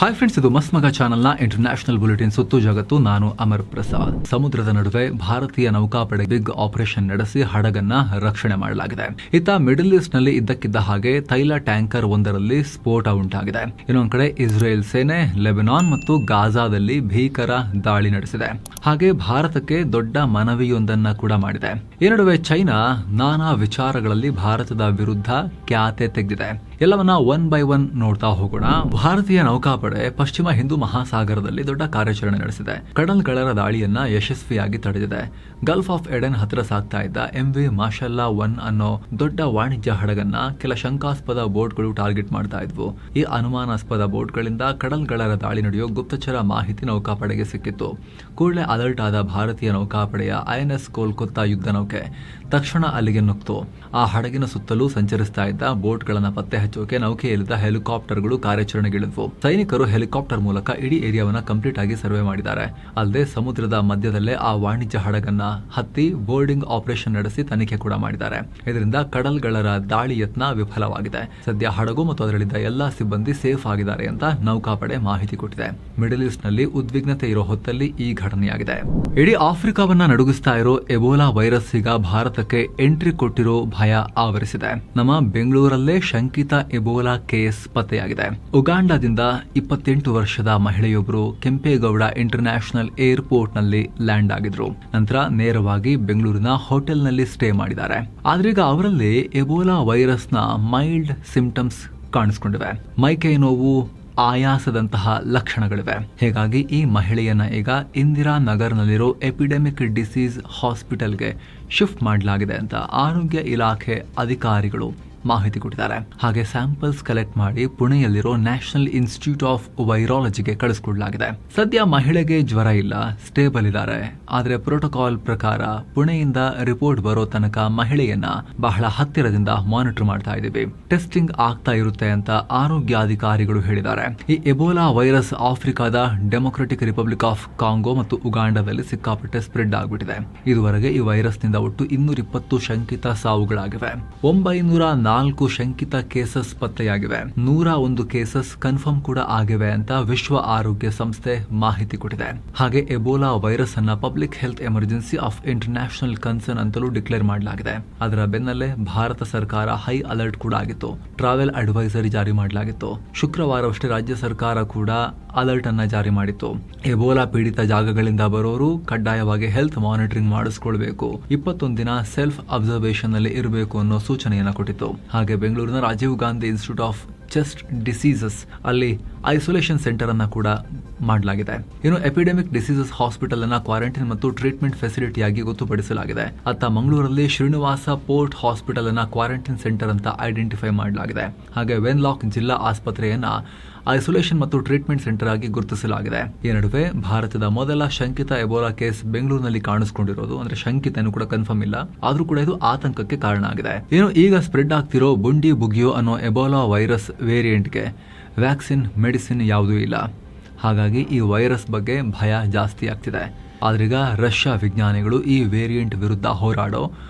Hi friends, ಇದು ಮಸ್ತ್ ಮಗ ಚಾನೆಲ್ನ ಇಂಟರ್ನ್ಯಾಷನಲ್ ಬುಲೆಟಿನ್ ಸುತ್ತು ಜಗತ್ತು. ನಾನು ಅಮರ್ ಪ್ರಸಾದ್. ಸಮುದ್ರದ ನಡುವೆ ಭಾರತೀಯ ನೌಕಾಪಡೆ ಬಿಗ್ ಆಪರೇಷನ್ ನಡೆಸಿ ಹಡಗನ್ನ ರಕ್ಷಣೆ ಮಾಡಲಾಗಿದೆ. ಇತ್ತ ಮಿಡಲ್ ಈಸ್ಟ್ ನಲ್ಲಿ ಇದ್ದಕ್ಕಿದ್ದ ಹಾಗೆ ತೈಲ ಟ್ಯಾಂಕರ್ ಒಂದರಲ್ಲಿ ಸ್ಫೋಟ ಉಂಟಾಗಿದೆ. ಇನ್ನೊಂದು ಕಡೆ ಇಸ್ರೇಲ್ ಸೇನೆ ಲೆಬನಾನ್ ಮತ್ತು ಗಾಜಾದಲ್ಲಿ ಭೀಕರ ದಾಳಿ ನಡೆಸಿದೆ. ಹಾಗೆ ಭಾರತಕ್ಕೆ ದೊಡ್ಡ ಮನವಿಯೊಂದನ್ನ ಕೂಡ ಮಾಡಿದೆ. ಈ ನಡುವೆ ಚೈನಾ ನಾನಾ ವಿಚಾರಗಳಲ್ಲಿ ಭಾರತದ ವಿರುದ್ಧ ಕ್ಯಾತೆ ತೆಗೆದಿದೆ. ಎಲ್ಲವನ್ನ ಒನ್ ಬೈ ಒನ್ ನೋಡ್ತಾ ಹೋಗೋಣ. ಭಾರತೀಯ ನೌಕಾಪಡೆ ಪಶ್ಚಿಮ ಹಿಂದೂ ಮಹಾಸಾಗರದಲ್ಲಿ ದೊಡ್ಡ ಕಾರ್ಯಾಚರಣೆ ನಡೆಸಿದೆ. ಕಡಲ್ಗಳ್ಳರ ದಾಳಿಯನ್ನ ಯಶಸ್ವಿಯಾಗಿ ತಡೆದಿದೆ. ಗಲ್ಫ್ ಆಫ್ ಎಡೆನ್ ಹತ್ರ ಸಾಗ್ತಾ ಇದ್ದ MV ಮಾರ್ಷಲ್ಲಾ 1 ಅನ್ನೋ ದೊಡ್ಡ ವಾಣಿಜ್ಯ ಹಡಗನ್ನ ಕೆಲ ಶಂಕಾಸ್ಪದ ಬೋಟ್ಗಳು ಟಾರ್ಗೆಟ್ ಮಾಡ್ತಾ ಇದ್ವು. ಈ ಅನುಮಾನಾಸ್ಪದ ಬೋಟ್ಗಳಿಂದ ಕಡಲ್ಗಳ್ಳರ ದಾಳಿ ನಡೆಯೋ ಗುಪ್ತಚರ ಮಾಹಿತಿ ನೌಕಾಪಡೆಗೆ ಸಿಕ್ಕಿತ್ತು. ಕೂಡಲೇ ಅಲರ್ಟ್ ಆದ ಭಾರತೀಯ ನೌಕಾಪಡೆಯ INS ಕೋಲ್ಕತ್ತಾ ಯುದ್ಧ ನೌಕೆ ತಕ್ಷಣ ಅಲ್ಲಿಗೆ ನುಗ್ತು. ಆ ಹಡಗಿನ ಸುತ್ತಲೂ ಸಂಚರಿಸ್ತಾ ಇದ್ದ ಬೋಟ್ಗಳನ್ನ ಪತ್ತೆ ಹಚ್ಚೋಕೆ ನೌಕೆಯಲ್ಲಿದ್ದ ಹೆಲಿಕಾಪ್ಟರ್ಗಳು ಕಾರ್ಯಾಚರಣೆಗಿಳಿದ್ವು. ಸೈನಿಕರು ಹೆಲಿಕಾಪ್ಟರ್ ಮೂಲಕ ಇಡೀ ಏರಿಯಾವನ್ನ ಕಂಪ್ಲೀಟ್ ಆಗಿ ಸರ್ವೆ ಮಾಡಿದ್ದಾರೆ. ಅಲ್ಲದೆ ಸಮುದ್ರದ ಮಧ್ಯದಲ್ಲೇ ಆ ವಾಣಿಜ್ಯ ಹಡಗನ್ನ ಹತ್ತಿ ಬೋರ್ಡಿಂಗ್ ಆಪರೇಷನ್ ನಡೆಸಿ ತನಿಖೆ ಕೂಡ ಮಾಡಿದ್ದಾರೆ. ಇದರಿಂದ ಕಡಲ್ಗಳ್ಳರ ದಾಳಿ ಯತ್ನ ವಿಫಲವಾಗಿದೆ. ಸದ್ಯ ಹಡಗು ಮತ್ತು ಅದರಲ್ಲಿದ್ದ ಎಲ್ಲಾ ಸಿಬ್ಬಂದಿ ಸೇಫ್ ಆಗಿದ್ದಾರೆ ಅಂತ ನೌಕಾಪಡೆ ಮಾಹಿತಿ ಕೊಟ್ಟಿದೆ. ಮಿಡಲ್ ಈಸ್ಟ್ ನಲ್ಲಿ ಉದ್ವಿಗ್ನತೆ ಇರೋ ಹೊತ್ತಲ್ಲಿ ಈ ಘಟನೆಯಾಗಿದೆ. ಇಡೀ ಆಫ್ರಿಕಾವನ್ನ ನಡುಗಿಸ್ತಾ ಇರೋ ಎಬೋಲಾ ವೈರಸ್ ಈಗ ಭಾರತಕ್ಕೆ ಎಂಟ್ರಿ ಕೊಟ್ಟಿರೋ ಭಯ ಆವರಿಸಿದೆ. ನಮ್ಮ ಬೆಂಗಳೂರಲ್ಲೇ ಶಂಕಿತ ಎಬೋಲಾ ಕೇಸ್ ಪತ್ತೆಯಾಗಿದೆ. ಉಗಾಂಡಾದಿಂದ 28 ವರ್ಷದ ಮಹಿಳೆಯೊಬ್ಬರು ಕೆಂಪೇಗೌಡ ಇಂಟರ್ನ್ಯಾಷನಲ್ ಏರ್ಪೋರ್ಟ್ ನಲ್ಲಿ ಲ್ಯಾಂಡ್ ಆಗಿದ್ರು. ನಂತರ ನೇರವಾಗಿ ಬೆಂಗಳೂರಿನ ಹೋಟೆಲ್ ನಲ್ಲಿ ಸ್ಟೇ ಮಾಡಿದ್ದಾರೆ. ಆದ್ರೀಗ ಅವರಲ್ಲಿ ಎಬೋಲಾ ವೈರಸ್ ನ ಮೈಲ್ಡ್ ಸಿಂಪ್ಟಮ್ಸ್ ಕಾಣಿಸಿಕೊಂಡಿವೆ. ಮೈಕೈ ನೋವು, ಆಯಾಸದಂತಹ ಲಕ್ಷಣಗಳಿವೆ. ಹೀಗಾಗಿ ಈ ಮಹಿಳೆಯನ್ನ ಈಗ ಇಂದಿರಾ ನಗರ್ನಲ್ಲಿರೋ ಎಪಿಡೆಮಿಕ್ ಡಿಸೀಸ್ ಹಾಸ್ಪಿಟಲ್ಗೆ ಶಿಫ್ಟ್ ಮಾಡಲಾಗಿದೆ ಅಂತ ಆರೋಗ್ಯ ಇಲಾಖೆ ಅಧಿಕಾರಿಗಳು ಮಾಹಿತಿ ಕೊಟ್ಟಿದ್ದಾರೆ. ಹಾಗೆ ಸ್ಯಾಂಪಲ್ಸ್ ಕಲೆಕ್ಟ್ ಮಾಡಿ ಪುಣೆಯಲ್ಲಿರೋ ನ್ಯಾಷನಲ್ ಇನ್ಸ್ಟಿಟ್ಯೂಟ್ ಆಫ್ ವೈರಾಲಜಿಗೆ ಕಳಿಸಿಕೊಡಲಾಗಿದೆ. ಸದ್ಯ ಮಹಿಳೆಗೆ ಜ್ವರ ಇಲ್ಲ, ಸ್ಟೇಬಲ್ ಇದ್ದಾರೆ. ಆದ್ರೆ ಪ್ರೋಟೋಕಾಲ್ ಪ್ರಕಾರ ಪುಣೆಯಿಂದ ರಿಪೋರ್ಟ್ ಬರೋ ತನಕ ಮಹಿಳೆಯನ್ನ ಬಹಳ ಹತ್ತಿರದಿಂದ ಮಾನಿಟರ್ ಮಾಡ್ತಾ ಇದ್ದೀವಿ. ಟೆಸ್ಟಿಂಗ್ ಆಗ್ತಾ ಇರುತ್ತೆ ಅಂತ ಆರೋಗ್ಯಾಧಿಕಾರಿಗಳು ಹೇಳಿದ್ದಾರೆ. ಈ ಎಬೋಲಾ ವೈರಸ್ ಆಫ್ರಿಕಾದ ಡೆಮೊಕ್ರೆಟಿಕ್ ರಿಪಬ್ಲಿಕ್ ಆಫ್ ಕಾಂಗೋ ಮತ್ತು ಉಗಾಂಡಾದಲ್ಲಿ ಸಿಕ್ಕಾಪಟ್ಟೆ ಸ್ಪ್ರೆಡ್ ಆಗ್ಬಿಟ್ಟಿದೆ. ಇದುವರೆಗೆ ಈ ವೈರಸ್ ನಿಂದ ಒಟ್ಟು 220 ಶಂಕಿತ ಸಾವುಗಳಾಗಿವೆ. 904 ಶಂಕಿತ ಕೇಸಸ್ ಪತ್ತೆಯಾಗಿವೆ. 101 ಕೇಸಸ್ ಕನ್ಫರ್ಮ್ ಕೂಡ ಆಗಿವೆ ಅಂತ ವಿಶ್ವ ಆರೋಗ್ಯ ಸಂಸ್ಥೆ ಮಾಹಿತಿ ಕೊಟ್ಟಿದೆ. ಹಾಗೆ ಎಬೋಲಾ ವೈರಸ್ ಅನ್ನ public health emergency of international concern ಅಂತಲೂ ಡಿಕ್ಲೇರ್ ಮಾಡಲಾಗಿದೆ. ಅದರ ಬೆನ್ನಲ್ಲೇ ಭಾರತ ಸರ್ಕಾರ ಹೈ ಅಲರ್ಟ್ ಕೂಡ ಆಗಿತ್ತು. ಟ್ರಾವೆಲ್ ಅಡ್ವೈಸರಿ ಜಾರಿ ಮಾಡಲಾಗಿತ್ತು. ಶುಕ್ರವಾರವಷ್ಟೇ ರಾಜ್ಯ ಸರ್ಕಾರ ಕೂಡ ಅಲರ್ಟ್ ಅನ್ನ ಜಾರಿ ಮಾಡಿತ್ತು. ಎಬೋಲಾ ಪೀಡಿತ ಜಾಗಗಳಿಂದ ಬರೋರು ಕಡ್ಡಾಯವಾಗಿ ಹೆಲ್ತ್ ಮಾನಿಟರಿಂಗ್ ಮಾಡಿಸ್ಕೊಳ್ಬೇಕು, 21 ದಿನ ಸೆಲ್ಫ್ ಅಬ್ಸರ್ವೇಷನ್ ನಲ್ಲಿ ಇರಬೇಕು ಅನ್ನೋ ಸೂಚನೆಯನ್ನ ಕೊಟ್ಟಿತ್ತು. ಹಾಗೆ ಬೆಂಗಳೂರಿನ Rajiv Gandhi institute of chest diseases ಅಲ್ಲಿ ಐಸೋಲೇಷನ್ ಸೆಂಟರ್ ಅನ್ನ ಕೂಡ ಮಾಡಲಾಗಿದೆ. ಇನ್ನು ಎಪಿಡೆಮಿಕ್ ಡಿಸೀಸಸ್ ಹಾಸ್ಪಿಟಲ್ ಅನ್ನ ಕ್ವಾರಂಟೈನ್ ಮತ್ತು ಟ್ರೀಟ್ಮೆಂಟ್ ಫೆಸಿಲಿಟಿಯಾಗಿ ಗೊತ್ತುಪಡಿಸಲಾಗಿದೆ. ಅತ್ತ ಮಂಗಳೂರಲ್ಲಿ ಶ್ರೀನಿವಾಸ ಪೋರ್ಟ್ ಹಾಸ್ಪಿಟಲ್ ಅನ್ನ ಕ್ವಾರಂಟೈನ್ ಸೆಂಟರ್ ಅಂತ ಐಡೆಂಟಿಫೈ ಮಾಡಲಾಗಿದೆ. ಹಾಗೆ ವೆನ್ಲಾಕ್ ಜಿಲ್ಲಾ ಆಸ್ಪತ್ರೆಯನ್ನ ಐಸೋಲೇಷನ್ ಮತ್ತು ಟ್ರೀಟ್ಮೆಂಟ್ ಸೆಂಟರ್ ಆಗಿ ಗುರುತಿಸಲಾಗಿದೆ. ಈ ನಡುವೆ ಭಾರತದ ಮೊದಲ ಶಂಕಿತ ಎಬೋಲಾ ಕೇಸ್ ಬೆಂಗಳೂರಿನಲ್ಲಿ ಕಾಣಿಸಿಕೊಂಡಿರೋದು. ಅಂದ್ರೆ ಶಂಕಿತ ಕೂಡ ಕನ್ಫರ್ಮ್ ಇಲ್ಲ, ಆದ್ರೂ ಕೂಡ ಇದು ಆತಂಕಕ್ಕೆ ಕಾರಣ ಆಗಿದೆ. ಏನು ಈಗ ಸ್ಪ್ರೆಡ್ ಆಗ್ತಿರೋ ಬುಂಡಿ ಬುಗಿಯೋ ಅನ್ನೋ ಎಬೋಲಾ ವೈರಸ್ ವೇರಿಯಂಟ್ಗೆ ವ್ಯಾಕ್ಸಿನ್, ಮೆಡಿಸಿನ್ ಯಾವುದೂ ಇಲ್ಲ. ಹಾಗಾಗಿ ಈ ವೈರಸ್ ಬಗ್ಗೆ ಭಯ ಜಾಸ್ತಿ ಆಗ್ತಿದೆ. ಆದ್ರೀಗ ರಷ್ಯಾ ವಿಜ್ಞಾನಿಗಳು ಈ ವೇರಿಯಂಟ್ ವಿರುದ್ಧ ಹೋರಾಡೋ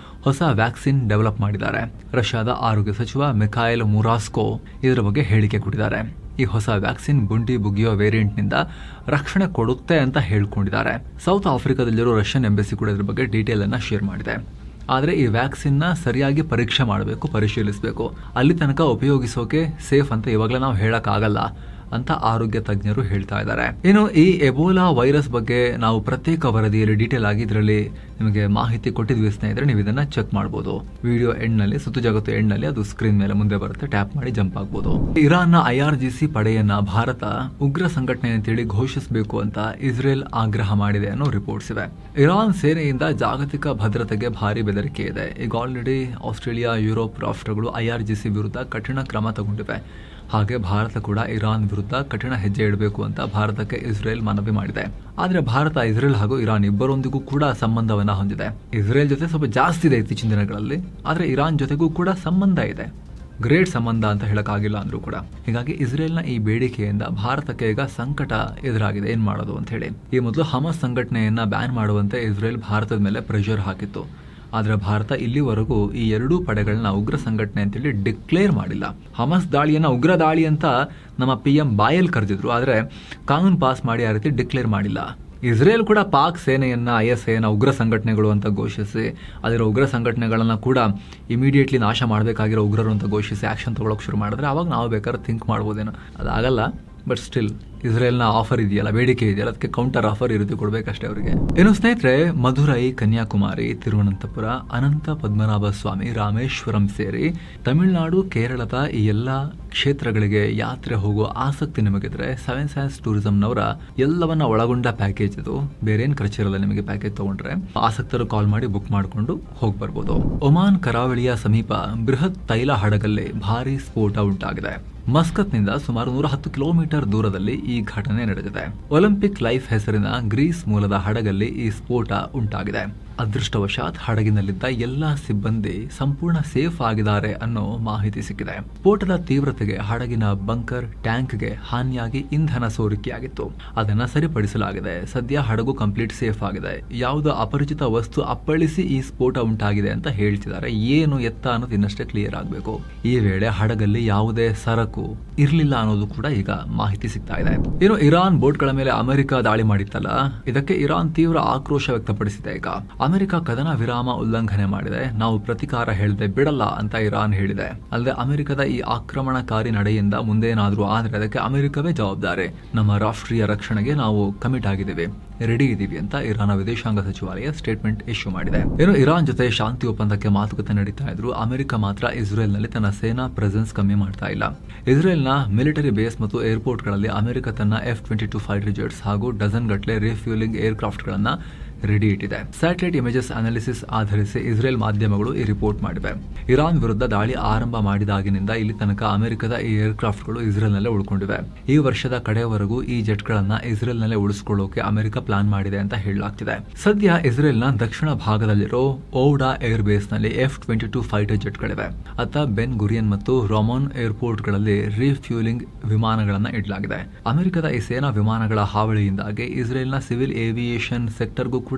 ಹೊಸ ವ್ಯಾಕ್ಸಿನ್ ಡೆವಲಪ್ ಮಾಡಿದ್ದಾರೆ. ರಷ್ಯಾದ ಆರೋಗ್ಯ ಸಚಿವ ಮಿಖಾಯಿಲ್ ಮುರಾಸ್ಕೋ ಇದರ ಬಗ್ಗೆ ಹೇಳಿಕೆ ಕೊಟ್ಟಿದ್ದಾರೆ. ಈ ಹೊಸ ವ್ಯಾಕ್ಸಿನ್ ಬುಂಡಿ ಬುಗಿಯೋ ವೇರಿಯಂಟ್ ನಿಂದ ರಕ್ಷಣೆ ಕೊಡುತ್ತೆ ಅಂತ ಹೇಳ್ಕೊಂಡಿದ್ದಾರೆ. ಸೌತ್ ಆಫ್ರಿಕಾದಲ್ಲಿರೋ ರಷ್ಯನ್ ಎಂಬಸಿ ಕೂಡ ಇದ್ರ ಬಗ್ಗೆ ಡೀಟೇಲ್ ಅನ್ನ ಶೇರ್ ಮಾಡಿದೆ. ಆದರೆ ಈ ವ್ಯಾಕ್ಸಿನ್ ನ ಸರಿಯಾಗಿ ಪರೀಕ್ಷೆ ಮಾಡಬೇಕು, ಪರಿಶೀಲಿಸಬೇಕು. ಅಲ್ಲಿ ತನಕ ಉಪಯೋಗಿಸೋಕೆ ಸೇಫ್ ಅಂತ ಇವಾಗಲೇ ನಾವು ಹೇಳಕ್ ಆಗಲ್ಲ ಅಂತ ಆರೋಗ್ಯ ತಜ್ಞರು ಹೇಳ್ತಾ ಇದ್ದಾರೆ. ಇನ್ನು ಈ ಎಬೋಲಾ ವೈರಸ್ ಬಗ್ಗೆ ನಾವು ಪ್ರತ್ಯೇಕ ವರದಿಯಲ್ಲಿ ಡೀಟೇಲ್ ಆಗಿ ಇದರಲ್ಲಿ ನಿಮಗೆ ಮಾಹಿತಿ ಕೊಟ್ಟಿದ್ವಿ ಸ್ನೇಹಿತರೆ. ನೀವು ಇದನ್ನ ಚೆಕ್ ಮಾಡಬಹುದು. ವಿಡಿಯೋ ಎಂಡ್ ನಲ್ಲಿ, ಸುತ್ತು ಜಗತ್ತು ಎಂಡ್ ನಲ್ಲಿ ಅದು ಸ್ಕ್ರೀನ್ ಮೇಲೆ ಮುಂದೆ ಬರುತ್ತೆ. ಟ್ಯಾಪ್ ಮಾಡಿ ಜಂಪ್ ಆಗಬಹುದು. ಇರಾನ್ ನ IRGC ಪಡೆಯನ್ನ ಭಾರತ ಉಗ್ರ ಸಂಘಟನೆ ಅಂತೇಳಿ ಘೋಷಿಸಬೇಕು ಅಂತ ಇಸ್ರೇಲ್ ಆಗ್ರಹ ಮಾಡಿದೆ ಅನ್ನೋ ರಿಪೋರ್ಟ್ಸ್ ಇವೆ. ಇರಾನ್ ಸೇನೆಯಿಂದ ಜಾಗತಿಕ ಭದ್ರತೆಗೆ ಭಾರಿ ಬೆದರಿಕೆ ಇದೆ. ಈಗ ಆಲ್ರೆಡಿ ಆಸ್ಟ್ರೇಲಿಯಾ, ಯುರೋಪ್ ರಾಷ್ಟ್ರಗಳು IRGC ವಿರುದ್ಧ ಕಠಿಣ ಕ್ರಮ ತಗೊಂಡಿವೆ. ಹಾಗೆ ಭಾರತ ಕೂಡ ಇರಾನ್ ವಿರುದ್ಧ ಕಠಿಣ ಹೆಜ್ಜೆ ಇಡಬೇಕು ಅಂತ ಭಾರತಕ್ಕೆ ಇಸ್ರೇಲ್ ಮನವಿ ಮಾಡಿದೆ. ಆದ್ರೆ ಭಾರತ ಇಸ್ರೇಲ್ ಹಾಗೂ ಇರಾನ್ ಇಬ್ಬರೊಂದಿಗೂ ಕೂಡ ಸಂಬಂಧವನ್ನ ಹೊಂದಿದೆ. ಇಸ್ರೇಲ್ ಜೊತೆ ಸ್ವಲ್ಪ ಜಾಸ್ತಿ ಇದೆ ಇತ್ತೀಚಿನ ದಿನಗಳಲ್ಲಿ, ಆದ್ರೆ ಇರಾನ್ ಜೊತೆಗೂ ಕೂಡ ಸಂಬಂಧ ಇದೆ. ಗ್ರೇಟ್ ಸಂಬಂಧ ಅಂತ ಹೇಳಕ್ಕಾಗಿಲ್ಲ ಅಂದ್ರೂ ಕೂಡ. ಹೀಗಾಗಿ ಇಸ್ರೇಲ್ನ ಈ ಬೇಡಿಕೆಯಿಂದ ಭಾರತಕ್ಕೆ ಈಗ ಸಂಕಟ ಎದುರಾಗಿದೆ. ಏನ್ ಮಾಡೋದು ಅಂತ ಹೇಳಿ ಈ ಮೊದಲು ಹಮಸ್ ಸಂಘಟನೆಯನ್ನ ಬ್ಯಾನ್ ಮಾಡುವಂತೆ ಇಸ್ರೇಲ್ ಭಾರತದ ಮೇಲೆ ಪ್ರೆಷರ್ ಹಾಕಿತ್ತು. ಆದ್ರೆ ಭಾರತ ಇಲ್ಲಿವರೆಗೂ ಈ ಎರಡೂ ಪಡೆಗಳನ್ನ ಉಗ್ರ ಸಂಘಟನೆ ಅಂತೇಳಿ ಡಿಕ್ಲೇರ್ ಮಾಡಿಲ್ಲ. ಹಮಸ್ ದಾಳಿಯನ್ನ ಉಗ್ರ ದಾಳಿ ಅಂತ ನಮ್ಮ PM ಬಾಯಲ್ಲಿ ಕರೆದಿದ್ರು, ಆದ್ರೆ ಕಾನೂನು ಪಾಸ್ ಮಾಡಿ ಆ ರೀತಿ ಡಿಕ್ಲೇರ್ ಮಾಡಿಲ್ಲ. ಇಸ್ರೇಲ್ ಕೂಡ ಪಾಕ್ ಸೇನೆಯನ್ನ ISIನ ಉಗ್ರ ಸಂಘಟನೆಗಳು ಅಂತ ಘೋಷಿಸಿ ಅದರ ಉಗ್ರ ಸಂಘಟನೆಗಳನ್ನ ಕೂಡ ಇಮಿಡಿಯೇಟ್ಲಿ ನಾಶ ಮಾಡಬೇಕಾಗಿರೋ ಉಗ್ರರು ಅಂತ ಘೋಷಿಸಿ ಆಕ್ಷನ್ ತಗೊಳಕ್ ಶುರು ಮಾಡಿದ್ರೆ ಅವಾಗ ನಾವು ಬೇಕಾದ್ರೆ ಥಿಂಕ್ ಮಾಡ್ಬೋದೇನೋ. ಅದಾಗಲ್ಲ. ಬಟ್ ಸ್ಟಿಲ್ ಇಸ್ರೇಲ್ನ ಆಫರ್ ಇದೆಯಲ್ಲ, ಬೇಡಿಕೆ ಇದೆಯಲ್ಲ, ಅದಕ್ಕೆ ಕೌಂಟರ್ ಆಫರ್ ಈ ರೀತಿ ಕೊಡಬೇಕಷ್ಟೇ ಅವರಿಗೆ. ಇನ್ನು ಸ್ನೇಹಿತರೆ, ಮಧುರೈ, ಕನ್ಯಾಕುಮಾರಿ, ತಿರುವನಂತಪುರ, ಅನಂತ ಪದ್ಮನಾಭ ಸ್ವಾಮಿ, ರಾಮೇಶ್ವರಂ ಸೇರಿ ತಮಿಳುನಾಡು, ಕೇರಳದ ಈ ಎಲ್ಲ ಕ್ಷೇತ್ರಗಳಿಗೆ ಯಾತ್ರೆ ಹೋಗೋ ಆಸಕ್ತಿ ನಿಮಗಿದ್ರೆ 7 Sense ಟೂರಿಸಂನವರ ಎಲ್ಲವನ್ನ ಒಳಗೊಂಡ ಪ್ಯಾಕೇಜ್ ಇದು. ಬೇರೇನ್ ಖರ್ಚಿರಲ್ಲ ನಿಮಗೆ ಪ್ಯಾಕೇಜ್ ತಗೊಂಡ್ರೆ. ಆಸಕ್ತರು ಕಾಲ್ ಮಾಡಿ ಬುಕ್ ಮಾಡಿಕೊಂಡು ಹೋಗಿ ಬರ್ಬೋದು. ಒಮಾನ್ ಕರಾವಳಿಯ ಸಮೀಪ ಬೃಹತ್ ತೈಲ ಹಡಗಲ್ಲಿ ಭಾರೀ ಸ್ಫೋಟ ಉಂಟಾಗಿದೆ. ಮಸ್ಕತ್ನಿಂದ ಸುಮಾರು 110 ಕಿಲೋಮೀಟರ್ ದೂರದಲ್ಲಿ ಈ ಘಟನೆ ನಡೆದಿದೆ. ಒಲಿಂಪಿಕ್ ಲೈಫ್ ಹೆಸರಿನ ಗ್ರೀಸ್ ಮೂಲದ ಹಡಗಲ್ಲಿ ಈ ಸ್ಫೋಟ ಉಂಟಾಗಿದೆ. ಅದೃಷ್ಟವಶಾತ್ ಹಡಗಿನಲ್ಲಿದ್ದ ಎಲ್ಲಾ ಸಿಬ್ಬಂದಿ ಸಂಪೂರ್ಣ ಸೇಫ್ ಆಗಿದ್ದಾರೆ ಅನ್ನೋ ಮಾಹಿತಿ ಸಿಕ್ಕಿದೆ. ಸ್ಫೋಟದ ತೀವ್ರತೆಗೆ ಹಡಗಿನ ಬಂಕರ್ ಟ್ಯಾಂಕ್ಗೆ ಹಾನಿಯಾಗಿ ಇಂಧನ ಸೋರಿಕೆಯಾಗಿತ್ತು. ಅದನ್ನ ಸರಿಪಡಿಸಲಾಗಿದೆ. ಸದ್ಯ ಹಡಗು ಕಂಪ್ಲೀಟ್ ಸೇಫ್ ಆಗಿದೆ. ಯಾವುದೋ ಅಪರಿಚಿತ ವಸ್ತು ಅಪ್ಪಳಿಸಿ ಈ ಸ್ಫೋಟ ಉಂಟಾಗಿದೆ ಅಂತ ಹೇಳ್ತಿದ್ದಾರೆ. ಏನು ಎತ್ತ ಅನ್ನೋದು ಇನ್ನಷ್ಟೇ ಕ್ಲಿಯರ್ ಆಗಬೇಕು. ಈ ವೇಳೆ ಹಡಗಲ್ಲಿ ಯಾವುದೇ ಸರಕು ಇರಲಿಲ್ಲ ಅನ್ನೋದು ಕೂಡ ಈಗ ಮಾಹಿತಿ ಸಿಗ್ತಾ ಇದೆ. ಇನ್ನು ಇರಾನ್ ಬೋಟ್ಗಳ ಮೇಲೆ ಅಮೆರಿಕ ದಾಳಿ ಮಾಡಿತ್ತಲ್ಲ, ಇದಕ್ಕೆ ಇರಾನ್ ತೀವ್ರ ಆಕ್ರೋಶ ವ್ಯಕ್ತಪಡಿಸಿದೆ. ಈಗ ಅಮೆರಿಕ ಕದನ ವಿರಾಮ ಉಲ್ಲಂಘನೆ ಮಾಡಿದೆ, ನಾವು ಪ್ರತಿಕಾರ ಹೇಳದೆ ಬಿಡಲ್ಲ ಅಂತ ಇರಾನ್ ಹೇಳಿದೆ. ಅಲ್ಲದೆ ಅಮೆರಿಕದ ಈ ಆಕ್ರಮಣಕಾರಿ ನಡೆಯಿಂದ ಮುಂದೇನಾದ್ರೂ ಆದ್ರೆ ಅದಕ್ಕೆ ಅಮೆರಿಕವೇ ಜವಾಬ್ದಾರಿ. ನಮ್ಮ ರಾಷ್ಟ್ರೀಯ ರಕ್ಷಣೆಗೆ ನಾವು ಕಮಿಟ್ ಆಗಿದ್ದೀವಿ, ರೆಡಿ ಇದೀವಿ ಅಂತ ಇರಾನ್ ವಿದೇಶಾಂಗ ಸಚಿವಾಲಯ ಸ್ಟೇಟ್ಮೆಂಟ್ ಇಶ್ಯೂ ಮಾಡಿದೆ. ಇನ್ನು ಇರಾನ್ ಜೊತೆ ಶಾಂತಿ ಒಪ್ಪಂದಕ್ಕೆ ಮಾತುಕತೆ ನಡೀತಾ ಇದ್ರು. ಅಮೆರಿಕ ಮಾತ್ರ ಇಸ್ರೇಲ್ನಲ್ಲಿ ತನ್ನ ಸೇನಾ ಪ್ರೆಸೆನ್ಸ್ ಕಮ್ಮಿ ಮಾಡ್ತಾ ಇಲ್ಲ. ಇಸ್ರೇಲ್ನ ಮಿಲಿಟರಿ ಬೇಸ್ ಮತ್ತು ಏರ್ಪೋರ್ಟ್ಗಳಲ್ಲಿ ಅಮೆರಿಕ ತನ್ನ F-22 ಫೈಟರ್ ಜೆಟ್ಸ್ ಹಾಗೂ ಡಜನ್ ಗಟ್ಟಲೆ ರಿಫ್ಯೂಲಿಂಗ್ ಏರ್ಕ್ರಾಫ್ಟ್ಗಳನ್ನ ರೆಡಿ ಇಟ್ಟಿದೆ. ಸ್ಯಾಟಲೈಟ್ ಇಮೇಜಸ್ ಅನಾಲಿಸಿಸ್ ಆಧರಿಸಿ ಇಸ್ರೇಲ್ ಮಾಧ್ಯಮಗಳು ಈ ರಿಪೋರ್ಟ್ ಮಾಡಿವೆ. ಇರಾನ್ ವಿರುದ್ಧ ದಾಳಿ ಆರಂಭ ಮಾಡಿದಾಗಿನಿಂದ ಇಲ್ಲಿ ತನಕ ಅಮೆರಿಕದ ಈ ಏರ್ಕ್ರಾಫ್ಟ್ಗಳು ಇಸ್ರೇಲ್ನಲ್ಲೇ ಉಳ್ಕೊಂಡಿವೆ. ಈ ವರ್ಷದ ಕಡೆಯವರೆಗೂ ಈ ಜೆಟ್ಗಳನ್ನ ಇಸ್ರೇಲ್ನಲ್ಲೇ ಉಳಿಸಿಕೊಳ್ಳೋಕೆ ಅಮೆರಿಕ ಪ್ಲಾನ್ ಮಾಡಿದೆ ಅಂತ ಹೇಳಲಾಗ್ತಿದೆ. ಸದ್ಯ ಇಸ್ರೇಲ್ನ ದಕ್ಷಿಣ ಭಾಗದಲ್ಲಿರೋ ಓಡಾ ಏರ್ ಬೇಸ್ನಲ್ಲಿ F-22 ಫೈಟರ್ ಜೆಟ್ಗಳಿವೆ. ಅತ್ತ ಬೆನ್ ಗುರಿಯನ್ ಮತ್ತು ರಾಮೋನ್ ಏರ್ಪೋರ್ಟ್ಗಳಲ್ಲಿ ರಿಫ್ಯೂಲಿಂಗ್ ವಿಮಾನಗಳನ್ನ ಇಡಲಾಗಿದೆ. ಅಮೆರಿಕದ ಈ ಸೇನಾ ವಿಮಾನಗಳ ಹಾವಳಿಯಿಂದಾಗಿ ಇಸ್ರೇಲ್ನ ಸಿವಿಲ್ ಏವಿಯೇಷನ್ ಸೆಕ್ಟರ್ಗೂ ಕೂಡ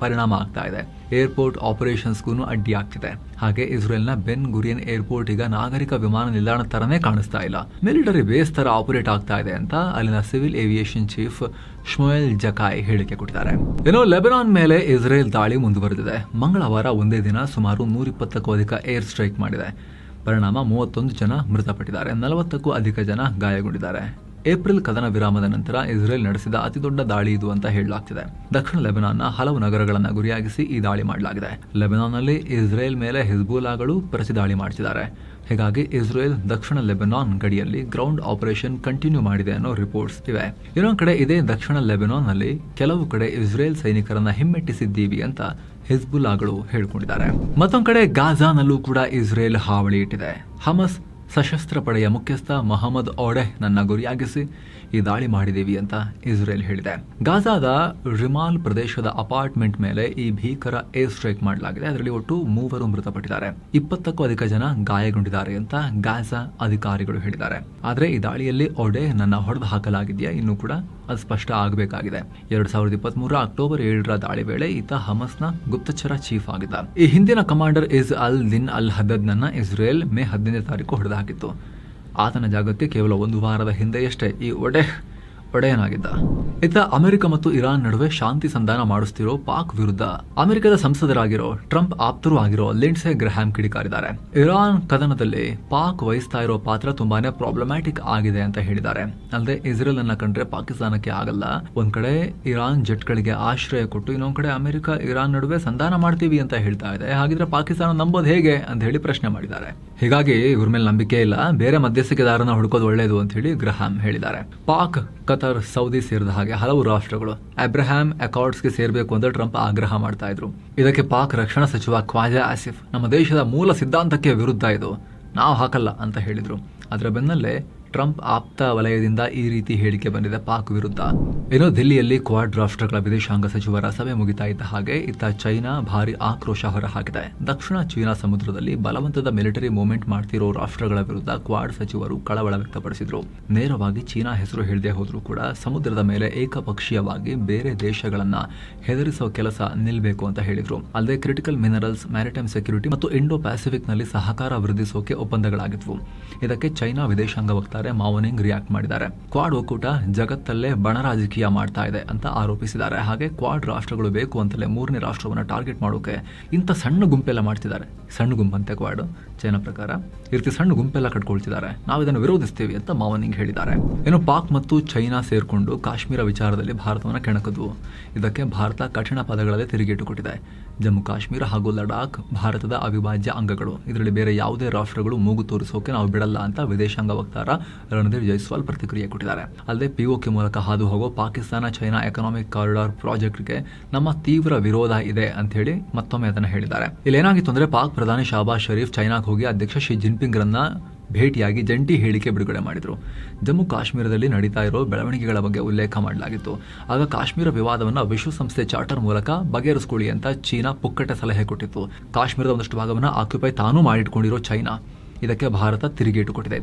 ಪರಿಣಾಮ ಆಗ್ತಾ ಇದೆ. ಏರ್ಪೋರ್ಟ್ ಆಪರೇಷನ್ಸ್ಗೂ ಅಡ್ಡಿ ಆಗ್ತಿದೆ. ಹಾಗೆ ಇಸ್ರೇಲ್ನ ಬೆನ್ ಗುರಿಯನ್ ಏರ್ಪೋರ್ಟ್ ಈಗ ನಾಗರಿಕ ವಿಮಾನ ನಿಲ್ದಾಣ ತರನೇ ಕಾಣಿಸ್ತಾ ಇಲ್ಲ, ಮಿಲಿಟರಿ ಬೇಸ್ ತರ ಆಪರೇಟ್ ಆಗ್ತಾ ಇದೆ ಅಂತ ಅಲ್ಲಿನ ಸಿವಿಲ್ ಏವಿಯೇಷನ್ ಚೀಫ್ ಶ್ಮುಯೆಲ್ ಜಕಾಯ್ ಹೇಳಿಕೆ ಕೊಟ್ಟಿದ್ದಾರೆ. ಇನ್ನು ಲೆಬನಾನ್ ಮೇಲೆ ಇಸ್ರೇಲ್ ದಾಳಿ ಮುಂದುವರೆದಿದೆ. ಮಂಗಳವಾರ ಒಂದೇ ದಿನ ಸುಮಾರು 120ಕ್ಕೂ ಅಧಿಕ ಏರ್ ಸ್ಟ್ರೈಕ್ ಮಾಡಿದೆ. ಪರಿಣಾಮ 31 ಜನ ಮೃತಪಟ್ಟಿದ್ದಾರೆ, 40ಕ್ಕೂ ಅಧಿಕ ಜನ ಗಾಯಗೊಂಡಿದ್ದಾರೆ. ಏಪ್ರಿಲ್ ಕದನ ವಿರಾಮದ ನಂತರ ಇಸ್ರೇಲ್ ನಡೆಸಿದ ಅತಿದೊಡ್ಡ ದಾಳಿ ಇದು ಅಂತ ಹೇಳಲಾಗ್ತಿದೆ. ದಕ್ಷಿಣ ಲೆಬನಾನ್ನ ಹಲವು ನಗರಗಳನ್ನು ಗುರಿಯಾಗಿಸಿ ಈ ದಾಳಿ ಮಾಡಲಾಗಿದೆ. ಲೆಬನಾನ್ನಲ್ಲಿ ಇಸ್ರೇಲ್ ಮೇಲೆ ಹಿಜ್ಬುಲ್ಲಾಗಳು ಪ್ರತಿ ದಾಳಿ ಮಾಡ್ತಿದ್ದಾರೆ. ಹೀಗಾಗಿ ಇಸ್ರೇಲ್ ದಕ್ಷಿಣ ಲೆಬನಾನ್ ಗಡಿಯಲ್ಲಿ ಗ್ರೌಂಡ್ ಆಪರೇಷನ್ ಕಂಟಿನ್ಯೂ ಮಾಡಿದೆ ಅನ್ನೋ ರಿಪೋರ್ಟ್ಸ್ ಇವೆ. ಇನ್ನೊಂದು ಕಡೆ ಇದೇ ದಕ್ಷಿಣ ಲೆಬನಾನ್ನಲ್ಲಿ ಕೆಲವು ಕಡೆ ಇಸ್ರೇಲ್ ಸೈನಿಕರನ್ನ ಹಿಮ್ಮೆಟ್ಟಿಸಿದ್ದೀವಿ ಅಂತ ಹಿಜ್ಬುಲ್ಲಾಗಳು ಹೇಳ್ಕೊಂಡಿದ್ದಾರೆ. ಮತ್ತೊಂದು ಕಡೆ ಗಾಜಾನಲ್ಲೂ ಕೂಡ ಇಸ್ರೇಲ್ ಹಾವಳಿ ಇಟ್ಟಿದೆ. ಹಮಸ್ ಸಶಸ್ತ್ರ ಪಡೆಯ ಮುಖ್ಯಸ್ಥ ಮೊಹಮ್ಮದ್ ಓಡೆಹ್ ನನ್ನ ಗುರಿಯಾಗಿಸಿ ಈ ದಾಳಿ ಮಾಡಿದ್ದೀವಿ ಅಂತ ಇಸ್ರೇಲ್ ಹೇಳಿದೆ. ಗಾಜಾದ ರಿಮಾಲ್ ಪ್ರದೇಶದ ಅಪಾರ್ಟ್ಮೆಂಟ್ ಮೇಲೆ ಈ ಭೀಕರ ಏರ್ ಸ್ಟ್ರೈಕ್ ಮಾಡಲಾಗಿದೆ. ಅದರಲ್ಲಿ ಒಟ್ಟು 3 ಮೃತಪಟ್ಟಿದ್ದಾರೆ, 20ಕ್ಕೂ ಅಧಿಕ ಜನ ಗಾಯಗೊಂಡಿದ್ದಾರೆ ಅಂತ ಗಾಜಾ ಅಧಿಕಾರಿಗಳು ಹೇಳಿದ್ದಾರೆ. ಆದರೆ ಈ ದಾಳಿಯಲ್ಲಿ ಓಡೆಹ್ ನನ್ನ ಹೊಡೆದು ಹಾಕಲಾಗಿದೆಯಾ ಇನ್ನೂ ಕೂಡ ಅದು ಸ್ಪಷ್ಟ ಆಗಬೇಕಾಗಿದೆ. 2023 ಅಕ್ಟೋಬರ್ 7ರ ದಾಳಿ ವೇಳೆ ಈತ ಹಮಸ್ನ ಗುಪ್ತಚರ ಚೀಫ್ ಆಗಿದ್ದ. ಈ ಹಿಂದಿನ ಕಮಾಂಡರ್ ಇಸ್ ಅಲ್ ದಿನ್ ಅಲ್ ಹದದ್ ನನ್ನ ಇಸ್ರೇಲ್ ಮೇ 15ನೇ ತಾರೀಕು ಹೊಡೆದು ಹಾಕಿತ್ತು. ಆತನ ಜಾಗಕ್ಕೆ ಕೇವಲ 1 ವಾರದ ಹಿಂದೆಯಷ್ಟೇ ಈ ಒಡೆಯನಾಗಿದ್ದ. ಇತ್ತ ಅಮೆರಿಕ ಮತ್ತು ಇರಾನ್ ನಡುವೆ ಶಾಂತಿ ಸಂಧಾನ ಮಾಡಿಸ್ತಿರೋ ಪಾಕ್ ವಿರುದ್ಧ ಅಮೆರಿಕದ ಸಂಸದರಾಗಿರೋ ಟ್ರಂಪ್ ಆಪ್ತರು ಆಗಿರೋ ಲಿಂಡ್ಸೆ ಗ್ರಹಾಮ್ ಕಿಡಿಕಾರಿದ್ದಾರೆ. ಇರಾನ್ ಕದನದಲ್ಲಿ ಪಾಕ್ ವಹಿಸ್ತಾ ಇರೋ ಪಾತ್ರ ತುಂಬಾನೇ ಪ್ರಾಬ್ಲಮ್ಯಾಟಿಕ್ ಆಗಿದೆ ಅಂತ ಹೇಳಿದ್ದಾರೆ. ಅಲ್ಲದೆ ಇಸ್ರೇಲ್ ಅನ್ನ ಕಂಡ್ರೆ ಪಾಕಿಸ್ತಾನಕ್ಕೆ ಆಗಲ್ಲ. ಒಂದ್ ಕಡೆ ಇರಾನ್ ಜೆಟ್ಗಳಿಗೆ ಆಶ್ರಯ ಕೊಟ್ಟು ಇನ್ನೊಂದ್ ಕಡೆ ಅಮೆರಿಕ ಇರಾನ್ ನಡುವೆ ಸಂಧಾನ ಮಾಡ್ತೀವಿ ಅಂತ ಹೇಳ್ತಾ ಇದೆ. ಹಾಗಿದ್ರೆ ಪಾಕಿಸ್ತಾನ ನಂಬೋದು ಹೇಗೆ ಅಂತ ಹೇಳಿ ಪ್ರಶ್ನೆ ಮಾಡಿದ್ದಾರೆ. ಹೀಗಾಗಿ ಇವ್ರ ಮೇಲೆ ನಂಬಿಕೆ ಇಲ್ಲ, ಬೇರೆ ಮಧ್ಯಸ್ಥಿಕೆದಾರನ ಹುಡುಕೋದು ಒಳ್ಳೇದು ಅಂತ ಹೇಳಿ ಗ್ರಹಾಮ್ ಹೇಳಿದ್ದಾರೆ. ಪಾಕ್, ಕತರ್, ಸೌದಿ ಸೇರಿದ ಹಾಗೆ ಹಲವು ರಾಷ್ಟ್ರಗಳು ಅಬ್ರಹಾಂ ಅಕಾರ್ಡ್ಸ್ಗೆ ಸೇರಬೇಕು ಅಂತ ಟ್ರಂಪ್ ಆಗ್ರಹ ಮಾಡ್ತಾ ಇದ್ರು. ಇದಕ್ಕೆ ಪಾಕ್ ರಕ್ಷಣಾ ಸಚಿವ ಖ್ವಾಜಾ ಆಸಿಫ್ ನಮ್ಮ ದೇಶದ ಮೂಲ ಸಿದ್ಧಾಂತಕ್ಕೆ ವಿರುದ್ಧ ಇದು, ನಾವು ಹಾಕಲ್ಲ ಅಂತ ಹೇಳಿದ್ರು. ಅದರ ಬೆನ್ನಲ್ಲೇ ಟ್ರಂಪ್ ಆಪ್ತ ವಲಯದಿಂದ ಈ ರೀತಿ ಹೇಳಿಕೆ ಬಂದಿದೆ ಪಾಕ್ ವಿರುದ್ಧ. ಏನೋ ದಿಲ್ಲಿಯಲ್ಲಿ ಕ್ವಾಡ್ ರಾಷ್ಟ್ರಗಳ ವಿದೇಶಾಂಗ ಸಚಿವರ ಸಭೆ ಮುಗಿತಾ ಇದ್ದ ಹಾಗೆ ಇತ್ತ ಚೈನಾ ಭಾರಿ ಆಕ್ರೋಶ ಹೊರಹಾಕಿದೆ. ದಕ್ಷಿಣ ಚೀನಾ ಸಮುದ್ರದಲ್ಲಿ ಬಲವಂತದ ಮಿಲಿಟರಿ ಮೂವ್ಮೆಂಟ್ ಮಾಡ್ತಿರೋ ರಾಷ್ಟ್ರಗಳ ವಿರುದ್ಧ ಕ್ವಾಡ್ ಸಚಿವರು ಕಳವಳ ವ್ಯಕ್ತಪಡಿಸಿದ್ರು. ನೇರವಾಗಿ ಚೀನಾ ಹೆಸರು ಹೇಳದೆ ಹೋದ್ರೂ ಕೂಡ ಸಮುದ್ರದ ಮೇಲೆ ಏಕಪಕ್ಷೀಯವಾಗಿ ಬೇರೆ ದೇಶಗಳನ್ನ ಹೆದರಿಸೋ ಕೆಲಸ ನಿಲ್ಬೇಕು ಅಂತ ಹೇಳಿದ್ರು. ಅಲ್ಲದೆ ಕ್ರಿಟಿಕಲ್ ಮಿನರಲ್ಸ್, ಮ್ಯಾರಿಟೈಮ್ ಸೆಕ್ಯೂರಿಟಿ ಮತ್ತು ಇಂಡೋ ಪ್ಯಾಸಿಫಿಕ್ ನಲ್ಲಿ ಸಹಕಾರ ವೃದ್ಧಿಸೋಕೆ ಒಪ್ಪಂದಗಳಾಗಿದ್ವು. ಇದಕ್ಕೆ ಚೈನಾ ವಿದೇಶಾಂಗ ವಕ್ತಾರೆ ಮಾವನಿಂಗ್ ರಿಯಾಕ್ಟ್ ಮಾಡಿದ್ದಾರೆ. ಕ್ವಾಡ್ ಒಕ್ಕೂಟ ಜಗತ್ತಲ್ಲೇ ಬಣ ರಾಜಕೀಯ ಮಾಡ್ತಾ ಇದೆ ಅಂತ ಆರೋಪಿಸಿದ್ದಾರೆ. ಹಾಗೆ ಕ್ವಾಡ್ ರಾಷ್ಟ್ರಗಳು ಬೇಕು ಅಂತಲೇ ಮೂರನೇ ರಾಷ್ಟ್ರವನ್ನ ಟಾರ್ಗೆಟ್ ಮಾಡೋಕೆ ಇಂಥ ಸಣ್ಣ ಗುಂಪೆಲ್ಲ ಮಾಡ್ತಿದ್ದಾರೆ. ಸಣ್ಣ ಗುಂಪಂತೆ ಕ್ವಾಡ್ ಚೈನಾ ಪ್ರಕಾರ ಈ ರೀತಿ ಸಣ್ಣ ಗುಂಪೆಲ್ಲ ಕಟ್ಕೊಳ್ತಿದ್ದಾರೆ. ನಾವು ಇದನ್ನು ವಿರೋಧಿಸ್ತೀವಿ ಅಂತ ಮಾವನಿಂಗ್ ಹೇಳಿದ್ದಾರೆ. ಏನು ಪಾಕ್ ಮತ್ತು ಚೈನಾ ಸೇರ್ಕೊಂಡು ಕಾಶ್ಮೀರ ವಿಚಾರದಲ್ಲಿ ಭಾರತವನ್ನು ಕೆಣಕಿದ್ವು. ಇದಕ್ಕೆ ಭಾರತ ಕಠಿಣ ಪದಗಳಲ್ಲಿ ತಿರುಗೇಟು ಕೊಟ್ಟಿದೆ. ಜಮ್ಮು ಕಾಶ್ಮೀರ ಹಾಗೂ ಲಡಾಖ್ ಭಾರತದ ಅವಿಭಾಜ್ಯ ಅಂಗಗಳು, ಇದರಲ್ಲಿ ಬೇರೆ ಯಾವುದೇ ರಾಷ್ಟ್ರಗಳು ಮೂಗು ತೋರಿಸೋಕೆ ನಾವು ಬಿಡಲ್ಲ ಅಂತ ವಿದೇಶಾಂಗ ವಕ್ತಾರ ರಣಧೀರ್ ಜೈಸ್ವಾಲ್ ಪ್ರತಿಕ್ರಿಯೆ ಕೊಟ್ಟಿದ್ದಾರೆ. ಅಲ್ಲದೆ ಪಿಒಕೆ ಮೂಲಕ ಹಾದು ಹೋಗೋ ಪಾಕಿಸ್ತಾನ ಚೈನಾ ಎಕನಾಮಿಕ್ ಕಾರಿಡಾರ್ ಪ್ರಾಜೆಕ್ಟ್ಗೆ ನಮ್ಮ ತೀವ್ರ ವಿರೋಧ ಇದೆ ಅಂತ ಹೇಳಿ ಮತ್ತೊಮ್ಮೆ ಅದನ್ನು ಹೇಳಿದ್ದಾರೆ. ಇಲ್ಲಿ ಏನಾಗಿತ್ತು ಅಂದ್ರೆ ಪಾಕ್ ಪ್ರಧಾನಿ ಶಹಬಾಜ್ ಶರೀಫ್ ಚೈನಾಗೆ ಹೋಗಿ ಅಧ್ಯಕ್ಷ ಶಿ ಜಿನ್ಪಿಂಗ್ ರನ್ನ ಭೇಟಿಯಾಗಿ ಜಂಟಿ ಹೇಳಿಕೆ ಬಿಡುಗಡೆ ಮಾಡಿದ್ರು. ಜಮ್ಮು ಕಾಶ್ಮೀರದಲ್ಲಿ ನಡೀತಾ ಇರೋ ಬೆಳವಣಿಗೆಗಳ ಬಗ್ಗೆ ಉಲ್ಲೇಖ ಮಾಡಲಾಗಿತ್ತು. ಆಗ ಕಾಶ್ಮೀರ ವಿವಾದವನ್ನು ವಿಶ್ವಸಂಸ್ಥೆ ಚಾರ್ಟರ್ ಮೂಲಕ ಬಗೆಹರಿಸಿಕೊಳ್ಳಿ ಅಂತ ಚೀನಾ ಪುಕ್ಕಟೆ ಸಲಹೆ ಕೊಟ್ಟಿತ್ತು. ಕಾಶ್ಮೀರದ ಒಂದಷ್ಟು ಭಾಗವನ್ನು ಆಕ್ಯುಪೈ ತಾನೂ ಮಾಡಿಟ್ಕೊಂಡಿರೋ ಚೈನಾ ಇದಕ್ಕೆ ಭಾರತ ತಿರುಗೇಟು ಕೊಟ್ಟಿದೆ.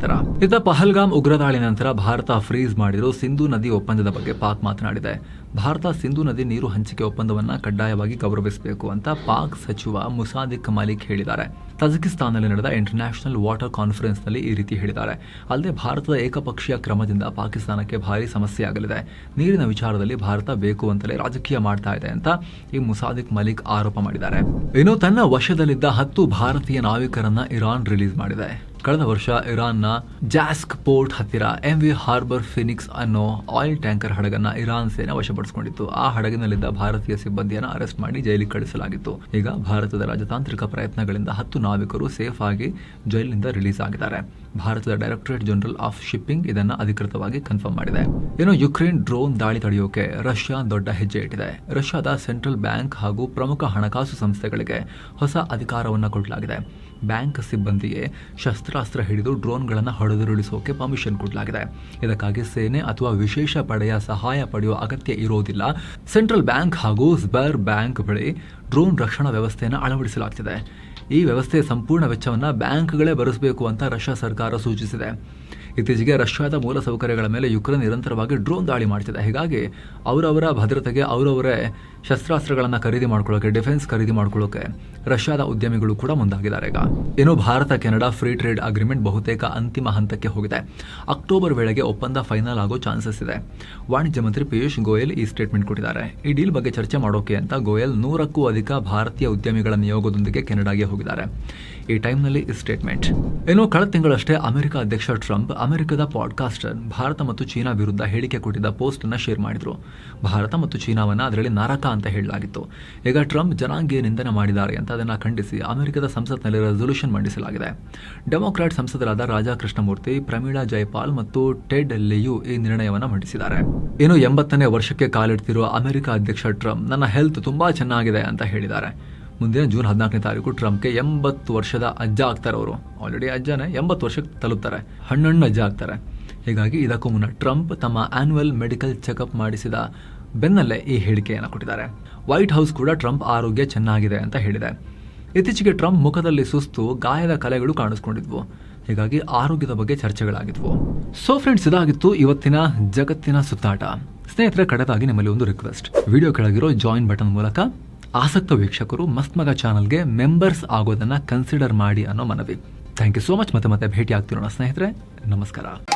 ಇತ್ತ ಪಹಲ್ಗಾಮ್ ಉಗ್ರದಾಳಿ ನಂತರ ಭಾರತ ಫ್ರೀಸ್ ಮಾಡಿರೋ ಸಿಂಧೂ ನದಿ ಒಪ್ಪಂದದ ಬಗ್ಗೆ ಪಾಕ್ ಮಾತನಾಡಿದೆ. ಭಾರತ ಸಿಂಧೂ ನದಿ ನೀರು ಹಂಚಿಕೆ ಒಪ್ಪಂದವನ್ನು ಕಡ್ಡಾಯವಾಗಿ ಗೌರವಿಸಬೇಕು ಅಂತ ಪಾಕ್ ಸಚಿವ ಮುಸಾದಿಕ್ ಮಲಿಕ್ ಹೇಳಿದ್ದಾರೆ. ತಜಿಕಿಸ್ತಾನ್ನಲ್ಲಿ ನಡೆದ ಇಂಟರ್ನ್ಯಾಷನಲ್ ವಾಟರ್ ಕಾನ್ಫರೆನ್ಸ್ನಲ್ಲಿ ಈ ರೀತಿ ಹೇಳಿದ್ದಾರೆ. ಅಲ್ಲದೆ ಭಾರತದ ಏಕಪಕ್ಷೀಯ ಕ್ರಮದಿಂದ ಪಾಕಿಸ್ತಾನಕ್ಕೆ ಭಾರಿ ಸಮಸ್ಯೆ ಆಗಲಿದೆ. ನೀರಿನ ವಿಚಾರದಲ್ಲಿ ಭಾರತ ಬೇಕು ಅಂತಲೇ ರಾಜಕೀಯ ಮಾಡ್ತಾ ಇದೆ ಅಂತ ಈ ಮುಸಾದಿಕ್ ಮಲಿಕ್ ಆರೋಪ ಮಾಡಿದ್ದಾರೆ. ಇನ್ನು ತನ್ನ ವಶದಲ್ಲಿದ್ದ 10 ಭಾರತೀಯ ನಾವಿಕರನ್ನ ಇರಾನ್ ರಿಲೀಸ್ ಮಾಡಿದೆ. ಕಳೆದ ವರ್ಷ ಇರಾನ್ನ ಜಾಸ್ಕ್ ಪೋರ್ಟ್ ಹತ್ತಿರ MV ಹಾರ್ಬರ್ ಫಿನಿಕ್ಸ್ ಅನ್ನೋ ಆಯಿಲ್ ಟ್ಯಾಂಕರ್ ಹಡಗನ್ನ ಇರಾನ್ ಸೇನೆ ವಶಪಡಿಸಿಕೊಂಡಿತ್ತು. ಆ ಹಡಗಿನಲ್ಲಿದ್ದ ಭಾರತೀಯ ಸಿಬ್ಬಂದಿಯನ್ನು ಅರೆಸ್ಟ್ ಮಾಡಿ ಜೈಲಿಗೆ ಕಳಿಸಲಾಗಿತ್ತು. ಈಗ ಭಾರತದ ರಾಜತಾಂತ್ರಿಕ ಪ್ರಯತ್ನಗಳಿಂದ 10 ನಾವಿಕರು ಸೇಫ್ ಆಗಿ ಜೈಲಿನಿಂದ ರಿಲೀಸ್ ಆಗಿದ್ದಾರೆ. ಭಾರತದ ಡೈರೆಕ್ಟರೇಟ್ ಜನರಲ್ ಆಫ್ ಶಿಪ್ಪಿಂಗ್ ಇದನ್ನು ಅಧಿಕೃತವಾಗಿ ಕನ್ಫರ್ಮ್ ಮಾಡಿದೆ. ಇನ್ನು ಯುಕ್ರೇನ್ ಡ್ರೋನ್ ದಾಳಿ ತಡೆಯೋಕೆ ರಷ್ಯಾ ದೊಡ್ಡ ಹೆಜ್ಜೆ ಇಟ್ಟಿದೆ. ರಷ್ಯಾದ ಸೆಂಟ್ರಲ್ ಬ್ಯಾಂಕ್ ಹಾಗೂ ಪ್ರಮುಖ ಹಣಕಾಸು ಸಂಸ್ಥೆಗಳಿಗೆ ಹೊಸ ಅಧಿಕಾರವನ್ನು ಕೊಡಲಾಗಿದೆ. ಬ್ಯಾಂಕ್ ಸಿಬ್ಬಂದಿಗೆ ಶಸ್ತ್ರಾಸ್ತ್ರ ಹಿಡಿದು ಡ್ರೋನ್ಗಳನ್ನು ಹೊಡೆದುರುಳಿಸೋಕೆ ಪರ್ಮಿಷನ್ ಕೊಡಲಾಗಿದೆ. ಇದಕ್ಕಾಗಿ ಸೇನೆ ಅಥವಾ ವಿಶೇಷ ಪಡೆಯ ಸಹಾಯ ಪಡೆಯುವ ಅಗತ್ಯ ಇರೋದಿಲ್ಲ. ಸೆಂಟ್ರಲ್ ಬ್ಯಾಂಕ್ ಹಾಗೂ ಸ್ಬರ್ ಬ್ಯಾಂಕ್ ಬಳಿ ಡ್ರೋನ್ ರಕ್ಷಣಾ ವ್ಯವಸ್ಥೆಯನ್ನು ಅಳವಡಿಸಲಾಗ್ತಿದೆ. ಈ ವ್ಯವಸ್ಥೆಯ ಸಂಪೂರ್ಣ ವೆಚ್ಚವನ್ನು ಬ್ಯಾಂಕ್ಗಳೇ ಭರಿಸಬೇಕು ಅಂತ ರಷ್ಯಾ ಸರ್ಕಾರ ಸೂಚಿಸಿದೆ. ಇತ್ತೀಚೆಗೆ ರಷ್ಯಾದ ಮೂಲಸೌಕರ್ಯಗಳ ಮೇಲೆ ಯುಕ್ರೇನ್ ನಿರಂತರವಾಗಿ ಡ್ರೋನ್ ದಾಳಿ ಮಾಡ್ತಿದೆ. ಹೀಗಾಗಿ ಅವರವರ ಭದ್ರತೆಗೆ ಅವರವರೇ ಶಸ್ತ್ರಾಸ್ತ್ರಗಳನ್ನು ಖರೀದಿ ಮಾಡ್ಕೊಳ್ಳೋಕೆ, ಡಿಫೆನ್ಸ್ ಖರೀದಿ ಮಾಡ್ಕೊಳ್ಳೋಕೆ ರಷ್ಯಾದ ಉದ್ಯಮಿಗಳು ಕೂಡ ಮುಂದಾಗಿದ್ದಾರೆ. ಈಗ ಇನ್ನು Bharat Canada free trade agreement ಬಹುತೇಕ ಅಂತಿಮ ಹಂತಕ್ಕೆ ಹೋಗಿದೆ. ಅಕ್ಟೋಬರ್ ವೇಳೆಗೆ ಒಪ್ಪಂದ ಫೈನಲ್ ಆಗೋ ಚಾನ್ಸಸ್ ಇದೆ. ವಾಣಿಜ್ಯ ಮಂತ್ರಿ ಪಿಯೂಷ್ ಗೋಯಲ್ ಈ ಸ್ಟೇಟ್ಮೆಂಟ್ ಕೊಟ್ಟಿದ್ದಾರೆ. ಈ ಡೀಲ್ ಬಗ್ಗೆ ಚರ್ಚೆ ಮಾಡೋಕೆ ಅಂತ ಗೋಯಲ್ 100ಕ್ಕೂ ಅಧಿಕ ಭಾರತೀಯ ಉದ್ಯಮಿಗಳ ನಿಯೋಗದೊಂದಿಗೆ ಕೆನಡಾಗೆ ಹೋಗಿದ್ದಾರೆ. ಈ ಟೈಮ್ನಲ್ಲಿ ಈ ಸ್ಟೇಟ್ಮೆಂಟ್. ಇನ್ನು ಕಳೆದ ತಿಂಗಳಷ್ಟೇ ಅಮೆರಿಕ ಅಧ್ಯಕ್ಷ ಟ್ರಂಪ್ ಅಮೆರಿಕದ ಪಾಡ್ಕಾಸ್ಟರ್ ಭಾರತ ಮತ್ತು ಚೀನಾ ವಿರುದ್ಧ ಹೇಳಿಕೆ ಕೊಟ್ಟಿದ್ದ ಪೋಸ್ಟ್ ಅನ್ನು ಶೇರ್ ಮಾಡಿದ್ರು. ಭಾರತ ಮತ್ತು ಚೀನಾವನ್ನ ಅದರಲ್ಲಿ ನರಕ ಅಂತ ಹೇಳಲಾಗಿತ್ತು. ಈಗ ಟ್ರಂಪ್ ಜನಾಂಗೀಯ ನಿಂದನೆ ಮಾಡಿದ್ದಾರೆ ಅಂತ ಅದನ್ನು ಖಂಡಿಸಿ ಅಮೆರಿಕದ ಸಂಸತ್ನಲ್ಲಿ ರೆಸಲ್ಯೂಷನ್ ಮಂಡಿಸಲಾಗಿದೆ. ಡೆಮೊಕ್ರಾಟ್ ಸಂಸದರಾದ ರಾಜಾ ಕೃಷ್ಣಮೂರ್ತಿ, ಪ್ರಮೀಳಾ ಜೈಪಾಲ್ ಮತ್ತು ಟೆಡ್ ಲಿಯು ಈ ನಿರ್ಣಯವನ್ನು ಮಂಡಿಸಿದ್ದಾರೆ. ಇನ್ನು 80ನೇ ವರ್ಷಕ್ಕೆ ಕಾಲಿಡ್ತಿರುವ ಅಮೆರಿಕ ಅಧ್ಯಕ್ಷ ಟ್ರಂಪ್ ನನ್ನ ಹೆಲ್ತ್ ತುಂಬಾ ಚೆನ್ನಾಗಿದೆ ಅಂತ ಹೇಳಿದ್ದಾರೆ. ಮುಂದಿನ ಜೂನ್ 14ನೇ ತಾರೀಕು ಟ್ರಂಪ್ಗೆ 80 ವರ್ಷದ ಅಜ್ಜ ಆಗ್ತಾರೆ. ಅವರು ಆಲ್ರೆಡಿ ಅಜ್ಜನೇ, 80 ವರ್ಷಕ್ಕೆ ತಲುಪ್ತಾರೆ, ಹಣ್ಣು ಅಜ್ಜ ಆಗ್ತಾರೆ. ಹೀಗಾಗಿ ಇದಕ್ಕೂ ಮುನ್ನ ಟ್ರಂಪ್ ತಮ್ಮ ಆನ್ಯುವಲ್ ಮೆಡಿಕಲ್ ಚೆಕಪ್ ಮಾಡಿಸಿದ ಬೆನ್ನಲ್ಲೇ ಈ ಹೇಳಿಕೆಯನ್ನು ಕೊಟ್ಟಿದ್ದಾರೆ. ವೈಟ್ ಹೌಸ್ ಕೂಡ ಟ್ರಂಪ್ ಆರೋಗ್ಯ ಚೆನ್ನಾಗಿದೆ ಅಂತ ಹೇಳಿದೆ. ಇತ್ತೀಚೆಗೆ ಟ್ರಂಪ್ ಮುಖದಲ್ಲಿ ಸುಸ್ತು, ಗಾಯದ ಕಲೆಗಳು ಕಾಣಿಸ್ಕೊಂಡಿದ್ವು. ಹೀಗಾಗಿ ಆರೋಗ್ಯದ ಬಗ್ಗೆ ಚರ್ಚೆಗಳಾಗಿದ್ವು. ಸೊ ಫ್ರೆಂಡ್ಸ್, ಇದಾಗಿತ್ತು ಇವತ್ತಿನ ಜಗತ್ತಿನ ಸುತ್ತಾಟ. ಸ್ನೇಹಿತರೆ, ಕಡೆದಾಗಿ ನಿಮ್ಮಲ್ಲಿ ಒಂದು ರಿಕ್ವೆಸ್ಟ್. ವಿಡಿಯೋ ಕೆಳಗಿರೋ ಜಾಯಿನ್ ಬಟನ್ ಮೂಲಕ ಆಸಕ್ತ ವೀಕ್ಷಕರು ಮಸ್ತ್ ಮಗ ಚಾನಲ್ಗೆ ಮೆಂಬರ್ಸ್ ಆಗೋದನ್ನ ಕನ್ಸಿಡರ್ ಮಾಡಿ ಅನ್ನೋ ಮನವಿ. Thank you so much. ಮತ್ತೆ ಭೇಟಿ ಆಗ್ತಿರೋಣ ಸ್ನೇಹಿತರೆ. ನಮಸ್ಕಾರ.